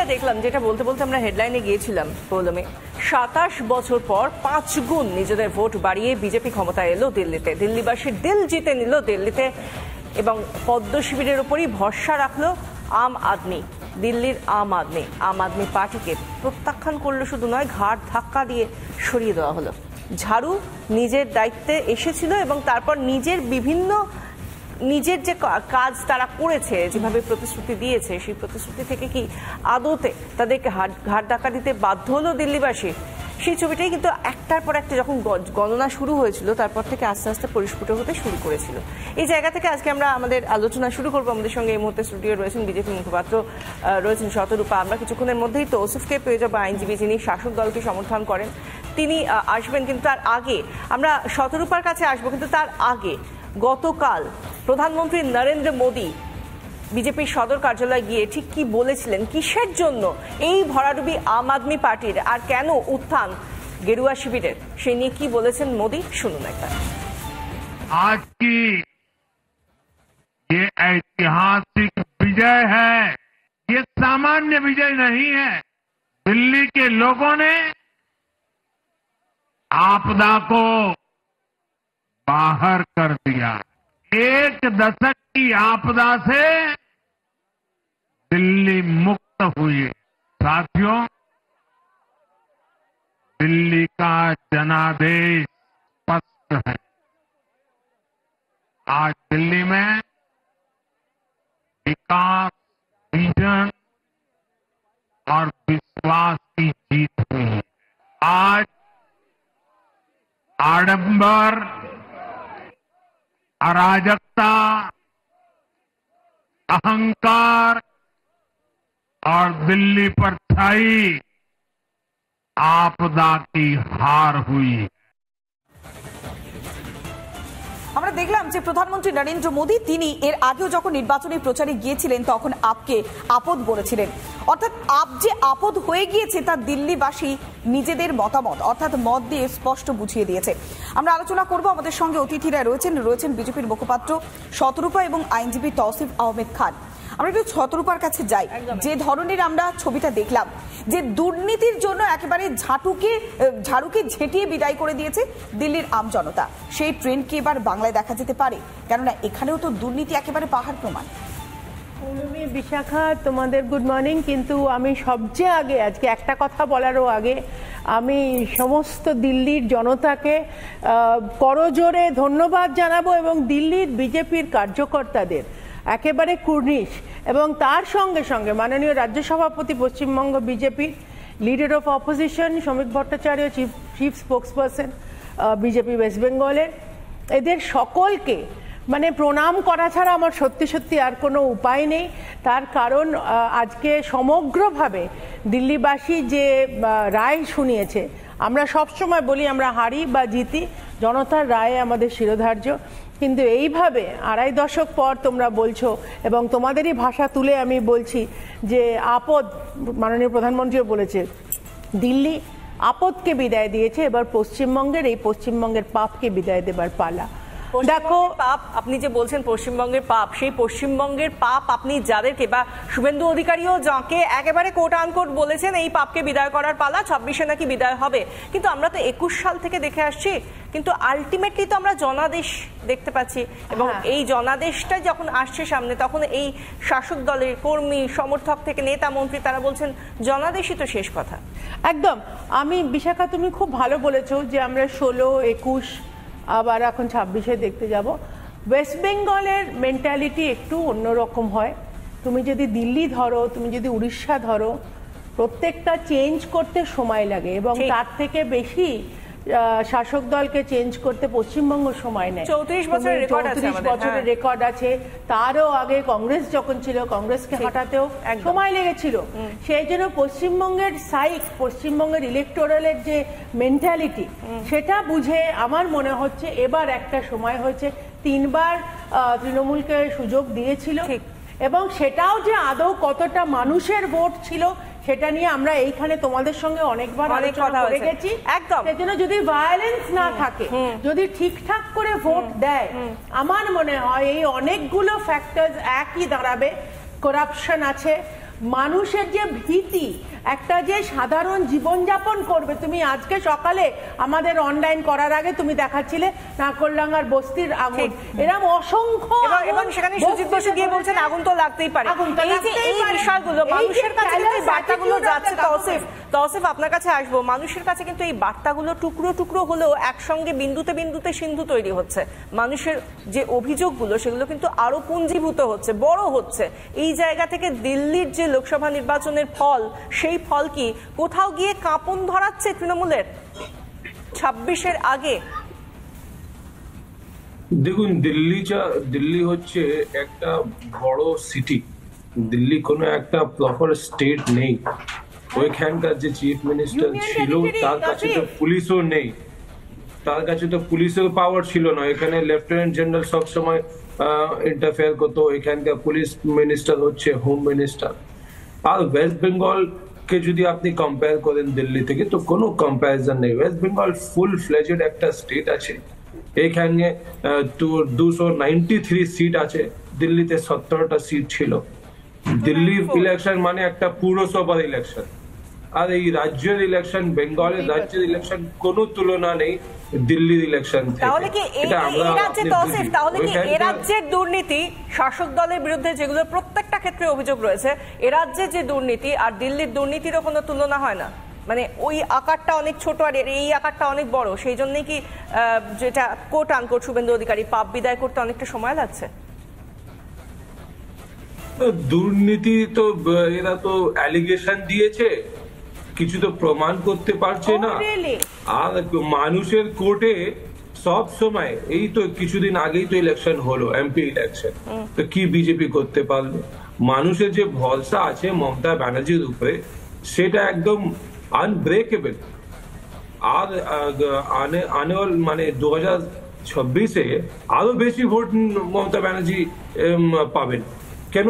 যেটা দেখলাম, যেটা বলতে বলতে আমরা হেডলাইনে গিয়েছিলাম পৌলমে, 27 বছর পর 5 গুণ নিজেদের ভোট বাড়িয়ে বিজেপি ক্ষমতায় এলো দিল্লিতে। দিল্লিবাসীর দিল জিতে নিল দিল্লিতে এবং পদ্ম শিবিরের উপরই ভরসা রাখলো আম আদমি। দিল্লির আম আদমি পার্টিকে প্রত্যাখ্যান করলো শুধু নয়, ঘাড় ধাক্কা দিয়ে সরিয়ে দেওয়া হলো। ঝাড়ু নিজের দায়িত্বে এসেছিল এবং তারপর নিজের যে কাজ তারা করেছে, যেভাবে প্রতিশ্রুতি দিয়েছে, সেই প্রতিশ্রুতি থেকে কি আদতে তাদেরকে ঘাড় ধাক্কা দিতে বাধ্য হলো দিল্লিবাসী? সেই ছবিটাই কিন্তু একটার পর একটা যখন গণনা শুরু হয়েছিল তারপর থেকে আস্তে আস্তে পরিস্ফুট হতে শুরু করেছিল। এই জায়গা থেকে আজকে আমরা আমাদের আলোচনা শুরু করবো। আমাদের সঙ্গে এই মুহূর্তে স্টুডিও রয়েছেন বিজেপি মুখপাত্র, রয়েছেন শতরূপা। আমরা কিছুক্ষণের মধ্যেই তৌসিফকে পেয়ে যাবো, আইনজীবী যিনি শাসক দলকে সমর্থন করেন, তিনি আসবেন। কিন্তু তার আগে আমরা শতরূপার কাছে আসবো। কিন্তু তার আগে গতকাল প্রধানমন্ত্রী নরেন্দ্র মোদী বিজেপির সদর কার্যালয়ে গিয়ে ঠিক কি বলেছিলেন, কিসের জন্য এই ভরাডুবি আম আদমি পার্টির আর কেন উত্থান গেরুয়া শিবিরের, সে নিয়ে কি বলেছেন মোদী, শুনুন একবার। आज की ये ऐतिहासिक विजय है, ये सामान्य विजय नहीं है। दिल्ली के लोगों ने आपदा को बाहर कर दिया। एक दशक की आपदा से दिल्ली मुक्त हुई। साथियों, दिल्ली का जनादेश स्पष्ट है। आज दिल्ली में विकास, विजन और विश्वास की जीत हुई है। आज आडंबर, अराजकता, अहंकार और दिल्ली पर छाई आपदा की हार हुई। আমরা দেখলাম যে প্রধানমন্ত্রী নরেন্দ্র মোদী তিনি এর আগেও যখন নির্বাচনী প্রচারে গিয়েছিলেন তখন আপকে আপদ বলেছিলেন। অর্থাৎ আপ যে আপদ হয়ে গিয়েছে তা দিল্লিবাসী নিজেদের মতামত অর্থাৎ মত দিয়ে স্পষ্ট বুঝিয়ে দিয়েছে। আমরা আলোচনা করব, আমাদের সঙ্গে অতিথিরা রয়েছেন বিজেপির মুখপাত্র শতরূপা এবং আইনজীবী তৌসিফ আহমেদ খান। আমরা একটু শতরূপার কাছে যাই। যে ধরনের আমরা ছবিটা দেখলাম, যে দুর্নীতির জন্য একেবারে ঝাড়ুকে ঝেঁটিয়ে বিদায় করে দিয়েছে দিল্লির আম জনতা, সেই ট্রেন্ড কি এবার বাংলায় দেখা যেতে পারে? কেননা এখানেও তো দুর্নীতি একেবারে পাহাড় প্রমাণ। বিশাখা, তোমাদের গুড মর্নিং। কিন্তু আমি সবচেয়ে আগে আজকে একটা কথা বলারও আগে আমি সমস্ত দিল্লির জনতাকে করজোরে ধন্যবাদ জানাবো এবং দিল্লির বিজেপির কার্যকর্তাদের একেবারে কুর্নিশ এবং তার সঙ্গে সঙ্গে মাননীয় রাজ্য সভাপতি পশ্চিমবঙ্গ বিজেপির লিডার অফ অপোজিশন শ্রমিক Bhattacharya, chief spokesperson BJP West বেঙ্গলের, এদের সকলকে মানে প্রণাম করা ছাড়া আমার সত্যি আর কোনো উপায় নেই। তার কারণ আজকে সমগ্রভাবে দিল্লিবাসী যে রায় শুনিয়েছে, আমরা সবসময় বলি আমরা হারি বা জিতি, জনতার রায় আমাদের শিরোধার্য। কিন্তু এইভাবে 2.5 দশক পর তোমরা বলছো এবং তোমাদেরই ভাষা তুলে আমি বলছি যে আপদ, মাননীয় প্রধানমন্ত্রীও বলেছে দিল্লি আপদকে বিদায় দিয়েছে, এবার পশ্চিমবঙ্গের পাপকে বিদায় দেবার পালা। দেখো পাপ, আপনি যে বলছেন পশ্চিমবঙ্গের পাপ, সেই পশ্চিমবঙ্গের পাপ আপনি যাদেরকে বা শুভেন্দু অধিকারীও যাকে একেবারে কোট আনকোট বলেছেন এই পাপকে বিদায় করার পালা, 26-এ নাকি বিদায় হবে। কিন্তু আমরা তো 21 সাল থেকে দেখে আসছি, কিন্তু আলটিমেটলি তো আমরা জনাদেশ দেখতে পাচ্ছি এবং এই জনাদেশটা যখন আসছে সামনে তখন এই শাসক দলের কর্মী সমর্থক থেকে নেতা মন্ত্রী তারা বলছেন জনাদেশই তো শেষ কথা। একদম। আমি বিশাখা, তুমি খুব ভালো বলেছো যে আমরা 16, 21 আবার এখন 26-এ দেখতে যাব। ওয়েস্ট বেঙ্গলের মেন্টালিটি একটু অন্যরকম হয়। তুমি যদি দিল্লি ধরো, তুমি যদি উড়িষ্যা ধরো, প্রত্যেকটা চেঞ্জ করতে সময় লাগে এবং তার থেকে বেশি শাসক দলকে চেঞ্জ করতে পশ্চিমবঙ্গ সময় নেয়। 34 বছরের রেকর্ড আছে। তারও আগে কংগ্রেস যখন ছিল, কংগ্রেসকে হটাতেও সময় লেগেছিল। সেই জন্য পশ্চিমবঙ্গের ইলেকটোরালের যে মেন্টালিটি, সেটা বুঝে আমার মনে হচ্ছে এবার একটা সময় হয়েছে। 3 বার তৃণমূলকে সুযোগ দিয়েছিল এবং সেটাও যে আদৌ কতটা মানুষের ভোট ছিল সেটা নিয়ে আমরা এইখানে তোমাদের সঙ্গে অনেকবার আলোচনা করে গেছি। একদম। সেজন্য যদি ভায়োলেন্স না থাকে, যদি ঠিকঠাক করে ভোট দেয়, আমার মনে হয় এই অনেকগুলো ফ্যাক্টরস একই দাঁড়াবে। করাপশন আছে, মানুষের যে ভীতি, একটা যে সাধারণ জীবনযাপন করবে। তুমি আজকে সকালে আমাদের অনলাইন করার আগে তুমি দেখাচ্ছিলে নাকরডাঙ্গার বস্তির আগুন, এরকম অসংখ্য, এবং সেখানে সুজিত বসু গিয়ে বলছেন আগুন তো লাগতেই পারে। এই বিষয়গুলো মানুষের কাছে কিন্তু এই বার্তাগুলো যাচ্ছে। তৌসিফ আপনার কাছে আসবো, মানুষের কাছে কিন্তু এই বার্তাগুলো টুকরো টুকরো হলেও একসঙ্গে বিন্দুতে বিন্দুতে সিন্ধু তৈরি হচ্ছে। মানুষের যে অভিযোগগুলো সেগুলো কিন্তু আরো পুঞ্জীভূত হচ্ছে, বড় হচ্ছে। এই জায়গা থেকে দিল্লির যে লোকসভা নির্বাচনের ফল, সেই ফল কি কোথাও গিয়ে কাঁপন ধরাচ্ছে তৃণমূলের 26-এর আগে? দেখুন, দিল্লি হচ্ছে একটা বড় সিটি। দিল্লি কোনো একটা প্রপার স্টেট নেই। ওইখানকার যে চিফ মিনিস্টার ছিল তার কাছে তো পুলিশও নেই, তার কাছে তো পুলিশের পাওয়ার ছিল না। এখানে লেফটেন্যান্ট জেনারেল সবসময় ইন্টারফেয়ার করতো। এখানকার পুলিশ মিনিস্টার হচ্ছে হোম মিনিস্টার। আর ওয়েস্ট বেঙ্গল কে যদি আপনি কম্পেয়ার করেন দিল্লি থেকে, তো কোনো কম্প্যারিজন নেই। ওয়েস্ট বেঙ্গল ফুল ফ্লেজেড একটা স্টেট আছে। এখানে 293 সিট আছে, দিল্লিতে 17টা সিট ছিল। দিল্লির ইলেকশন মানে একটা পুরসভার ইলেকশন, আর এই রাজ্যের ইলেকশন, বেঙ্গলের রাজ্যের ইলেকশন কোনো তুলনা নেই দিল্লির ইলেকশন থেকে। তাহলে কি এই রাজ্যের দুর্নীতি, শাসক দলের বিরুদ্ধে যেগুলো প্রত্যেকটা ক্ষেত্রে অভিযোগ রয়েছে, এ রাজ্যের যে দুর্নীতি আর দিল্লির দুর্নীতিরও কোনো তুলনা হয় না? মানে ওই আকারটা অনেক ছোট আর এই আকারটা অনেক বড়, সেই জন্যই কি যেটা কোট আনকোট শুভেন্দু অধিকারী পাপ বিদায় করতে অনেকটা সময় লাগছে? দুর্নীতি তো এরা তো অ্যালিগেশন দিয়েছে, কিছু তো প্রমাণ করতে পারছে না। আর মানুষের কোর্টে সব সময়, এই তো কিছুদিন আগেই তো ইলেকশন হলো, এমপি ইলেকশন, তো কি বিজেপি করতে পারলো? মানুষের যে ভরসা আছে মমতা ব্যানার্জির উপরে, সেটা একদম আনব্রেকেবল। আর মানে 2026-এ আরো বেশি ভোট মমতা ব্যানার্জি পাবেন। কেন?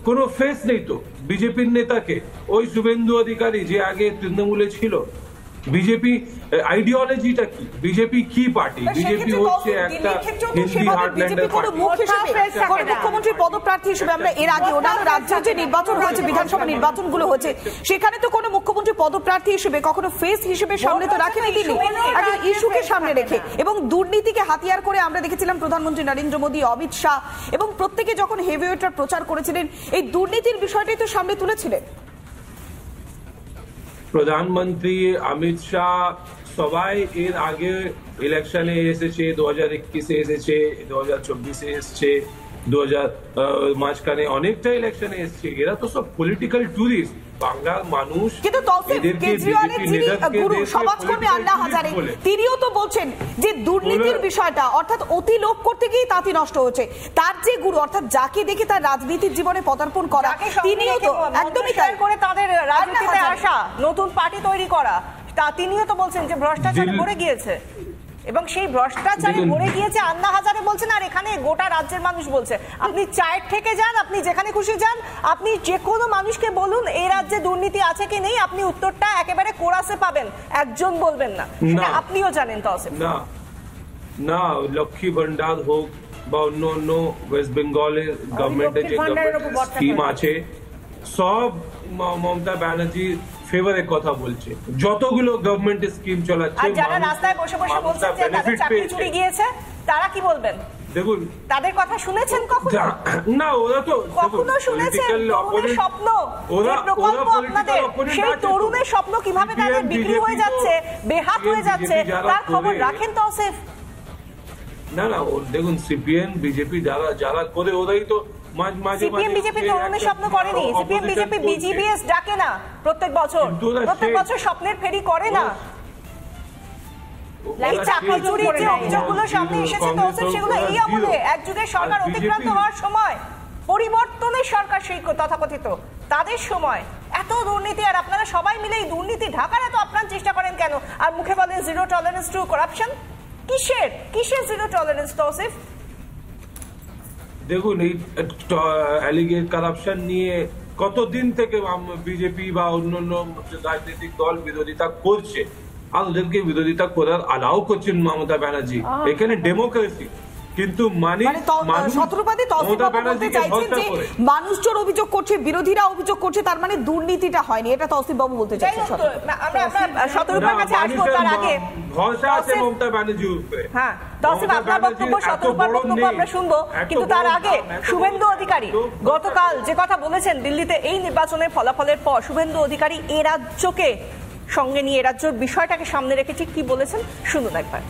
কোনো ফেস নেই তো বিজেপির নেতাকে। ওই শুভেন্দু অধিকারী যে আগে তৃণমূলে ছিল, বিজেপি আইডিওলজিটা কি? বিজেপি কি পার্টি? বিজেপি হচ্ছে একটা হিন্দি হার্টল্যান্ডের পার্টি। মুখ্যমন্ত্রী পদপ্রার্থী হিসেবে আমরা এর আগে অন্যান্য রাজ্যে যে নির্বাচন হয়েছে, বিধানসভা নির্বাচনগুলো হয়েছে, সেখানে তো কোনো মুখ্যমন্ত্রী পদপ্রার্থী হিসেবে কখনো ফেস হিসেবে সামনে তো রাখেনি তিনি, একটা ইস্যুকে সামনে রেখে। এবং দুর্নীতিকে হাতিয়ার করে আমরা দেখেছিলাম প্রধানমন্ত্রী নরেন্দ্র মোদী, অমিত শাহ এবং প্রত্যেকে যখন হেভিওয়েটার প্রচার করেছিলেন, এই দুর্নীতির বিষয়টাই তো সামনে তুলেছিলেন। প্রধানমন্ত্রী অমিত শাহ সবাই এর আগে ইলেকশনে এসেছে, 2021-এ এসেছে, 2024-এ এসেছে, 2000 মাঝখানে অনেকটা ইলেকশনে এসেছে। এরা তো সব পলিটিক্যাল ট্যুরিস্ট। বাংলার মানুষ কিন্তু সমাজকর্মী আন্না হাজারে তিনিও তো বলছেন যে দুর্নীতির বিষয়টা, অর্থাৎ অতি লোভ করতে গিয়ে তাঁতি নষ্ট হচ্ছে। তার যে গুরু, অর্থাৎ যাকে দেখে তার রাজনীতির জীবনে পদার্পণ করা, তিনিও তো একদমই তাই করে তাদের রাজনীতিতে আসা, নতুন পার্টি তৈরি করা, তা তিনিও তো বলছেন যে ভ্রষ্টাচারে ভরে গিয়েছে। এবং সেই ভ্রষ্টাচারে ভরে গিয়েছে আন্না হাজারে বলছেন, আর এখানে গোটা রাজ্যের মানুষ বলছে। আপনি চায়ের থেকে যান, আপনি যেখানে খুশি যান, আপনি যে কোনো মানুষকে বলুন এই রাজ্যে দুর্নীতি আছে কি নেই, আপনি উত্তরটা একেবারে কোরাসে পাবেন, একজন বলবেন না। সেটা আপনিও জানেন। তৌসিফ, না লক্ষ্মী ভান্ডার হোক বা অন্য অন্য ওয়েস্ট বেঙ্গলের গভর্নমেন্টের যে স্কিম আছে, সব মমতা ব্যানার্জি ফেভারে কথা বলছে। যতগুলো গভর্নমেন্টের স্কিম চালাচ্ছে, আর যারা রাস্তায় বসে বসে বলছেন যে তাদের চাকরি চুরি গিয়েছে, তারা কি বলবেন? দেখুন, তাদের কথা শুনেছেন কখনো? না, ওরা তো কখনো শুনেছেন তরুণের স্বপ্ন, যে প্রকল্প আপনাদের, সেই তরুণের স্বপ্ন কিভাবে তাদের বিক্রি হয়ে যাচ্ছে, বেহাত হয়ে যাচ্ছে, তার খবর রাখেন তৌসিফ? না, দেখুন, সিপিএম বিজেপি যারা করে, ওরাই তো সিপিএম বিজেপি তরুণের স্বপ্ন করেনি। সিপিএম বিজেপি বিজিবিএস ডাকে না প্রত্যেক বছর স্বপ্নের ফেরি করে না। এই চাকরি চুরির যে অভিযোগগুলো সামনে এসেছে তৌসিফ, সেগুলো এই আমলে এক যুগের সরকার অতিক্রান্ত হওয়ার সময়, পরিবর্তনের সরকার সেই তথাকথিত, তাদের সময় এত দুর্নীতি, আর আপনারা সবাই মিলে এই দুর্নীতি ঢাকার এত আপ্রাণ চেষ্টা করেন কেন? আর মুখে বলেন জিরো টলারেন্স টু করাপশন। কিসের জিরো টলারেন্স তৌসিফ? দেখুন, এই অ্যালিগেড কারাপশন নিয়ে কতদিন থেকে বিজেপি বা অন্যান্য রাজনৈতিক দল বিরোধিতা করছে, আর ওদেরকে বিরোধিতা করার অ্যালাউ করছেন মমতা ব্যানার্জি। এখানে ডেমোক্রেসি, কিন্তু শতরূপাদি তৌসিফবাবু বলতে চাইছেন যে মানুষজন অভিযোগ করছে, বিরোধীরা অভিযোগ করছে, তার মানে দুর্নীতিটা হয়নি, এটা তৌসিফবাবু বলতে চাইছেন। আমরা শতরূপার কাছে আসবো, তার আগে ভরসা আছে মমতা ব্যানার্জির উপরে। হ্যাঁ তৌসিফ, আপনার বক্তব্য, শতরূপার বক্তব্য আমরা শুনবো, কিন্তু তার আগে শুভেন্দু অধিকারী গতকাল যে কথা বলেছেন দিল্লিতে এই নির্বাচনের ফলাফলের পর, শুভেন্দু অধিকারী এ রাজ্যকে সঙ্গে নিয়ে, রাজ্যের বিষয়টাকে সামনে রেখে ঠিক কি বলেছেন শুনুন একবার।